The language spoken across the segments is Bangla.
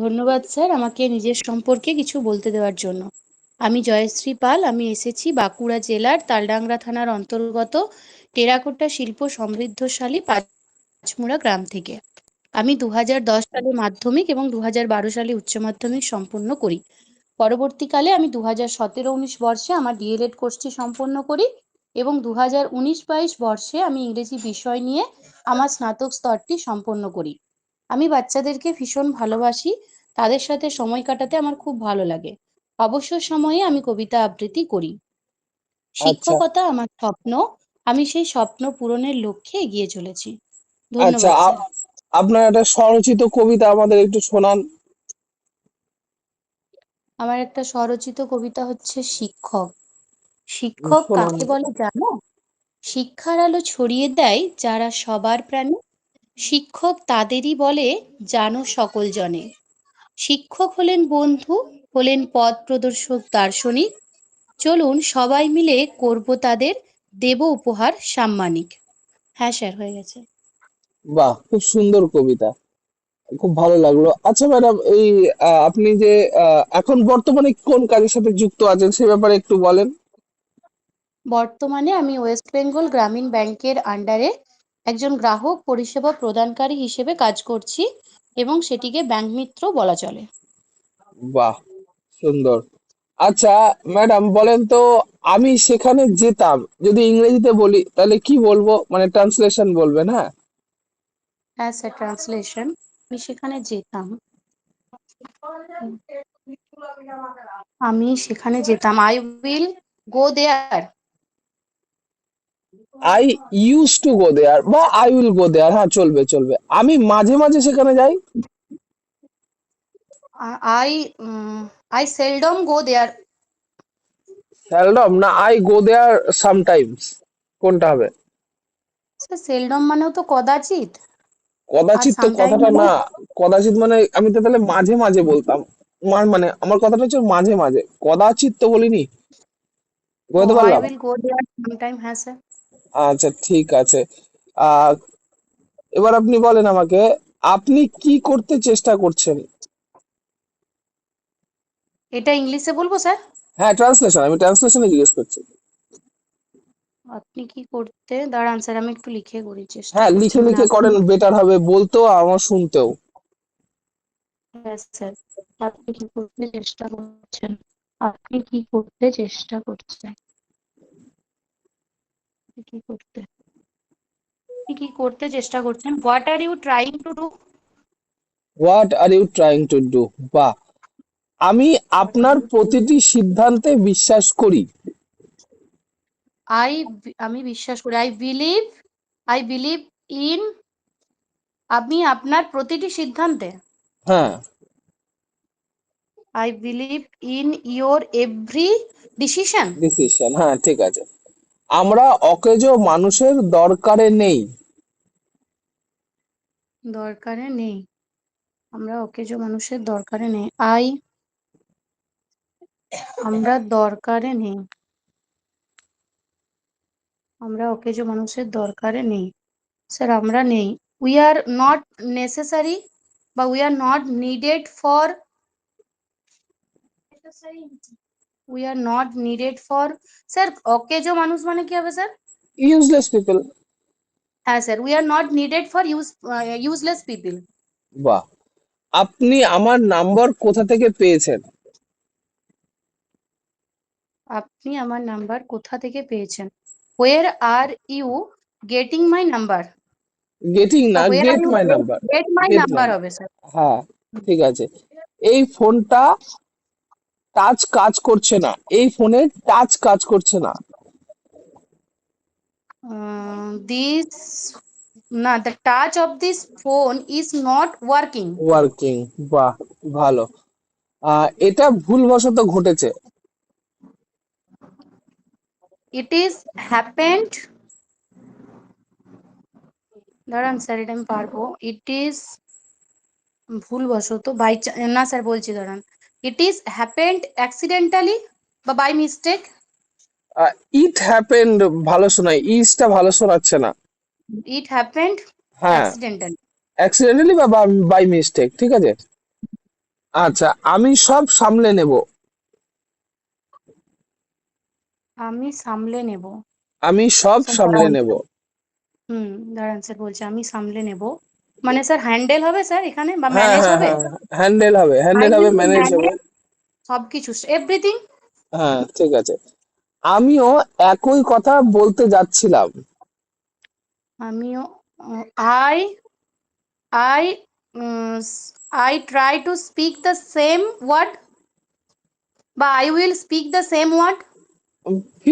ধন্যবাদ স্যার আমাকে নিজের সম্পর্কে কিছু বলতে দেওয়ার জন্য। আমি জয়শ্রী পাল। আমি এসেছি বাঁকুড়া জেলার তালডাংরা থানার অন্তর্গত টেরাকোটা শিল্প সমৃদ্ধশালী পাঁচমুড়া গ্রাম থেকে। আমি 2010 সালে মাধ্যমিক এবং 2012 সালে উচ্চ মাধ্যমিক সম্পন্ন করি। পরবর্তীকালে আমি 2017-19 বর্ষে আমার ডিএলএড কোর্সটি সম্পন্ন করি এবং 2019-22 বর্ষে আমি ইংরেজি বিষয় নিয়ে আমার স্নাতক স্তরটি সম্পন্ন করি। আমি বাচ্চাদেরকে ভীষণ ভালোবাসি। তাদের সাথে সময় কাটাতে আমার খুব ভালো লাগে। অবসর সময়ে আমি কবিতা আবৃত্তি করি। আচ্ছা। শিক্ষকতা আমার স্বপ্ন। আমি সেই স্বপ্ন পূরণের লক্ষ্যে এগিয়ে চলেছি। আচ্ছা, ধন্যবাদ স্যার। আপনার একটা স্বরচিত কবিতা আমাদের একটু শোনান। আমার একটা স্বরচিত কবিতা হচ্ছে শিক্ষক। শিক্ষক শোনান। কাকে বলে জানো? শিক্ষার আলো ছড়িয়ে দেয় যারা সবার প্রাণে। শিক্ষক তাদেরই বলে জানো সকল জনে। শিক্ষক হলেন বন্ধু, হলেন পথ প্রদর্শক দার্শনিক। চলুন সবাই মিলে করব তাদের, দেব উপহার সাম্মানিক। হ্যাঁ স্যার, হয়ে গেছে। বাহ, খুব সুন্দর কবিতা। খুব ভালো লাগলো। আচ্ছা ম্যাডাম, এই আপনি যে এখন বর্তমানে কোন কাজের সাথে যুক্ত আছেন সে ব্যাপারে একটু বলেন। বর্তমানে আমি ওয়েস্ট বেঙ্গল গ্রামীণ ব্যাংকের আন্ডারে একজন গ্রাহক পরিষেবা প্রদানকারী হিসেবে কাজ করছি এবং সেটিকে ব্যাংক মিত্র বলা চলে। বাহ, সুন্দর। আচ্ছা ম্যাডাম, বলেন তো, আমি সেখানে যেতাম, যদি ইংরেজিতে বলি তাহলে কি বলবো, মানে ট্রান্সলেশন বলবেন? হ্যাঁ। হ্যাঁ স্যার, ট্রান্সলেশন। আমি সেখানে যেতাম। আমি সেখানে যেতাম। I will go there. I use to go there বা আই উইল গো দেয়ার, হ্যাঁ চলবে চলবে। আমি মাঝে মাঝে সেখানে যাই। I I seldom go there. Seldom না আই গো দেয়ার সামটাইমস, কোনটা হবে? স্যার সেলডম মানেও তো কদাচিৎ, আর কদাচিৎ তো সামটাইম কথাটা মানে। না। কদাচিৎ মানে আমি তো তাহলে মাঝে মাঝে বলতাম। মানে আমার কথাটা হচ্ছে মাঝে মাঝে, কদাচিৎ তো বলিনি। ও, বুঝতে আই পারলাম। উইল গো দেয়ার সামটাইম, হ্যাঁ স্যার। আচ্ছা, ঠিক আছে। আহ এবার আপনি বলেন আমাকে, আপনি কি করতে চেষ্টা করছেন? এটা ইংলিশে বলবো স্যার? হ্যাঁ, ট্রান্সলেশন, আমি ট্রান্সলেশনে জিজ্ঞেস করছি। আপনি কি করতে, দাঁড়ান স্যার আমি একটু লিখে করি, চেষ্টা হ্যাঁ, করছি লিখে মানে লিখে আপনি। করেন, বেটার হবে, বলতেও আর আমার শুনতেও। হ্যাঁ স্যার। আপনি কি করতে চেষ্টা করছেন? আপনি কি করতে চেষ্টা করছেন? আপনি কি করতে আপনি কি করতে চেষ্টা করছেন? What are you trying to do? What are you trying to do. বাহ। আমি হোয়াট আর আপনার ইউ ট্রাইং? প্রতিটি সিদ্ধান্তে বিশ্বাস করি। আই আমি বিশ্বাস করি। I believe in. আমি আপনার প্রতিটি সিদ্ধান্তে। হ্যাঁ। I believe in your every decision. Decision, হ্যাঁ ঠিক আছে। আমরা অকেজো মানুষের দরকারে নেই। দরকারে নেই। আমরা অকেজো মানুষের দরকারে নেই। আমরা দরকারে নেই। আমরা অকেজো মানুষের দরকারে নেই। স্যার আমরা নেই। উই আর নট নেসেসারি, বা we are not needed for. We are not needed for. Sir অকেজো মানুষ মানে কি হবে স্যার? Useless people. হ্যাঁ sir, we are not needed for useless people. বাহ। আপনি আমার নাম্বার কোথা থেকে পেয়েছেন? আপনি আমার নাম্বার কোথা থেকে পেয়েছেন? Where are you getting my number? Getting বা না, where are get you my number. Get my get my. Number হবে স্যার। হ্যাঁ, ঠিক আছে। এই ফোনটা টাচ কাজ করছে না, এই ফোনে টাচ কাজ করছে না। দিস, না, the touch of this phone is not working. Working. বাহ, ভালো। এটা ভুলবশত ঘটেছে। It is happened. দাঁড়ান স্যার, এটা আমি পারবো। ইট ইজ ভুলবশত, না স্যার বলছি, দাঁড়ান। ইট ইজ হ্যাপেন্ড অ্যাক্সিডেন্টালি, বা বাই মিস্টেক। ইট হ্যাপেন্ড ভালো শোনায়, ইজটা ভালো শোনাচ্ছে না। ইট হ্যাপেন্ড হ্যাঁ, অ্যাক্সিডেন্টালি। অ্যাক্সিডেন্টালি বা বাই মিস্টেক, ঠিক আছে। আচ্ছা, আমি সব সামলে নেব। আমি সামলে নেব। আমি সব স্যার সামলে দাঁড়ান, নেব। দাঁড়ান স্যার, বলছি আমি সামলে নেব, মানে স্যার হ্যান্ডেল হবে স্যার এখানে, বা হ্যাঁ ম্যানেজ হ্যাঁ হবে? হ্যাঁ, হ্যান্ডেল হবে, আই হ্যান্ডেল হবে, উইল টু ম্যানেজ হবে। ম্যানেজ সবকিছু, এভরিথিং। হ্যাঁ, ঠিক আছে। আমিও একই কথা বলতে যাচ্ছিলাম। আমিও, I I I try to speak the same word, বা I will speak the same word,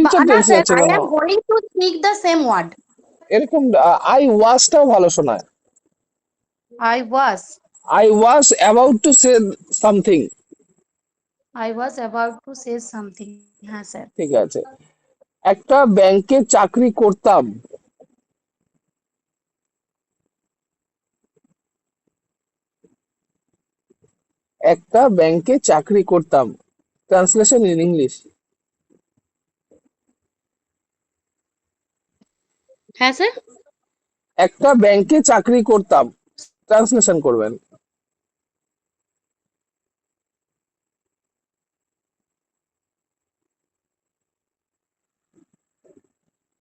বা ফিউচার না টেন্স স্যার, যাচ্ছে আই কেন? Am going to speak the same word. এরকম আই ওয়াজটাও ভালো শোনায়। I was I was about to say something. I was about to say something. হ্যাঁ স্যার। ঠিক আছে। একটা ব্যাংকে চাকরি করতাম। একটা ব্যাংকে চাকরি করতাম। Translation in English. হ্যাঁ স্যার। একটা ব্যাংকে চাকরি করতাম। ট্রান্সলেশন করবেন।